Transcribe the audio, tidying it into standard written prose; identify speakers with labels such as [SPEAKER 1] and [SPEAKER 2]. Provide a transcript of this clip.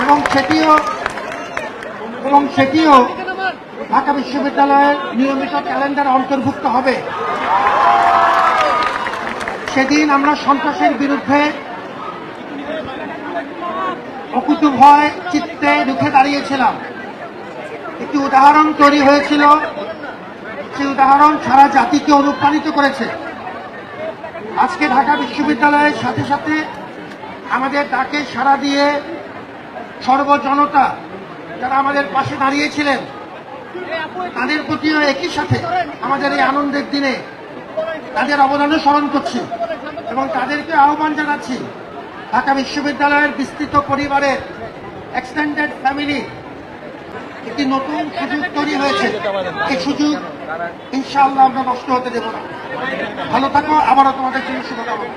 [SPEAKER 1] এবং সেটিও ঢাকা বিশ্ববিদ্যালয়ের নিয়মিত ক্যালেন্ডারে অন্তর্ভুক্ত হবে। সেদিন আমরা সন্ত্রাসের বিরুদ্ধে অকুতোভয় চিত্তে রুখে দাঁড়িয়েছিলাম। একটি উদাহরণ তৈরি হয়েছিল, সেই উদাহরণ সারা জাতিকে অনুপ্রাণিত করেছে। আজকে ঢাকা বিশ্ববিদ্যালয়ের সাথে সাথে আমাদের ডাকে সাড়া দিয়ে সর্বজনতা যারা আমাদের পাশে দাঁড়িয়েছিলেন, তাদের প্রতিও একই সাথে আমাদের এই আনন্দের দিনে তাদের অবদানও স্মরণ করছি এবং তাদেরকে আহ্বান জানাচ্ছি, ঢাকা বিশ্ববিদ্যালয়ের বিস্তৃত পরিবারের এক্সটেন্ডেড ফ্যামিলি একটি নতুন সুযোগ তৈরি হয়েছে। এই সুযোগ ইনশাআল্লাহ আমরা নষ্ট হতে দেব না। ভালো থাকো, আবারও তোমাদের জন্য শুভকামনা।